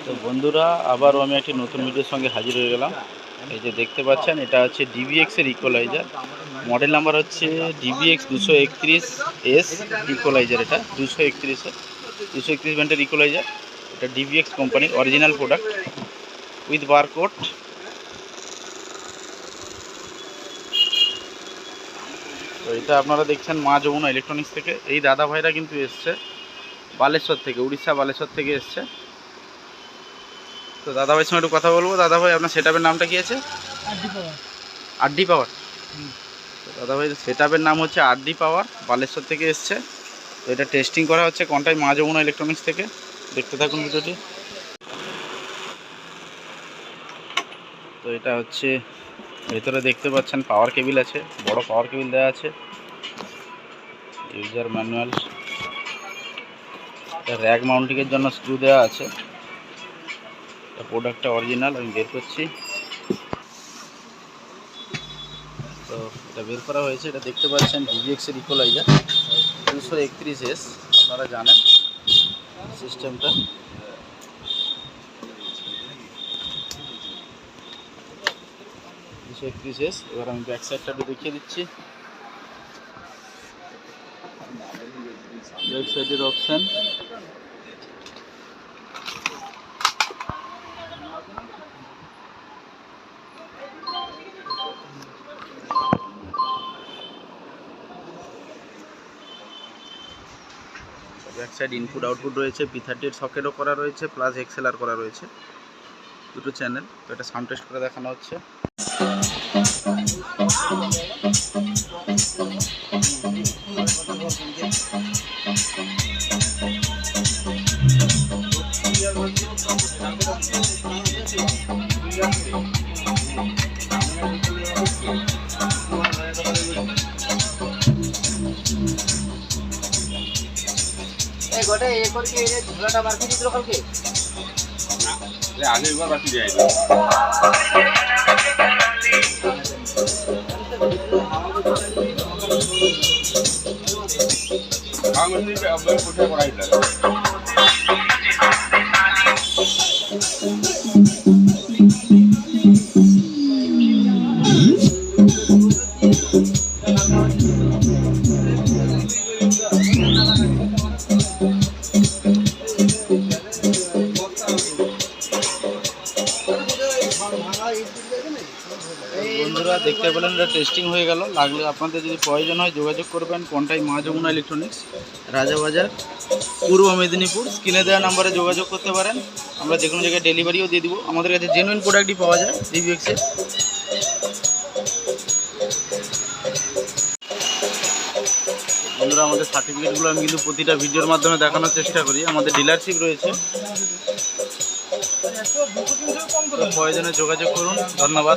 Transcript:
তো বন্ধুরা, আবারও আমি একটি নতুন ভিডিওর সঙ্গে হাজির হয়ে গেলাম। এই যে দেখতে পাচ্ছেন, এটা হচ্ছে ডিবিএক্স এর ইকুয়ালাইজার। মডেল নাম্বার হচ্ছে ডিবিএক্স 231S ইকুয়ালাইজার। এটা 231 ব্যান্ডের ইকুয়ালাইজার। এটা ডিবিএক্স কোম্পানির অরিজিনাল প্রোডাক্ট উইথ বারকোড। তো এটা আপনারা দেখছেন মা যমুনা ইলেকট্রনিক্স থেকে। এই দাদা ভাইরা কিন্তু এসছে বালেশ্বর থেকে, উড়িষ্যা বালেশ্বর থেকে এসছে। তো দাদা ভাইয়ের সঙ্গে একটু কথা বলবো। দাদা ভাই, আপনার সেটআপের নামটা কি আছে? আরডি পাওয়ার। তো দাদা ভাই, সেটআপের নাম হচ্ছে আরডি পাওয়ার, বালেশ্বর থেকে এসছে। তো এটা টেস্টিং করা হচ্ছে কন্টাই মা যমুনা ইলেকট্রনিক্স থেকে। দেখতে থাকুন ভিডিওটি। তো এটা হচ্ছে ভেতরে দেখতে পাচ্ছেন পাওয়ার কেবিল আছে, বড় পাওয়ার কেবিল দেওয়া আছে, ইউজার ম্যানুয়াল, র্যাক মাউন্টিংয়ের জন্য স্ক্রু দেওয়া আছে। প্রোডাক্টটা অরিজিনাল, আমি বের করছি। তো এটা বের করা হয়েছে। এটা দেখতে পাচ্ছেন ডিবিএক্স এর ইকুয়ালাইজার 231S। আপনারা জানেন সিস্টেমটা। এবার আমি ব্যাক সাইডটা একটু দেখিয়ে দিচ্ছি। ব্যাক সাইডের option, back side input output রয়েছে, P30 এর সকেটও করা রয়েছে, প্লাস এক্সএলআর করা রয়েছে, দুটো চ্যানেল। তো এটা সাউন্ড টেস্ট করে দেখানো হচ্ছে। গোটে এ করকে এই ঝোলাটা বাকি দিছিল কালকে না আগে একবার বাকি যায় আমি আপনি কোথায় পড়াইলা। বন্ধুরা দেখতে পেলেন, এটা টেস্টিং হয়ে গেল। লাগলে আপনাদের যদি প্রয়োজন হয় যোগাযোগ করবেন কন্টাই মা যমুনা ইলেকট্রনিক্স, রাজাবাজার, পূর্ব মেদিনীপুর। স্ক্রিনে দেওয়া নাম্বারে যোগাযোগ করতে পারেন। আমরা যে কোনো জায়গায় ডেলিভারিও দিয়ে দিব। আমাদের কাছে জেনুইন প্রোডাক্টই পাওয়া যায় ডিবিএক্সে। বন্ধুরা, আমাদের সার্টিফিকেটগুলো আমি কিন্তু প্রতিটা ভিডিওর মাধ্যমে দেখানোর চেষ্টা করি। আমাদের ডিলারশিপ রয়েছে, প্রয়োজনে যোগাযোগ করুন। ধন্যবাদ।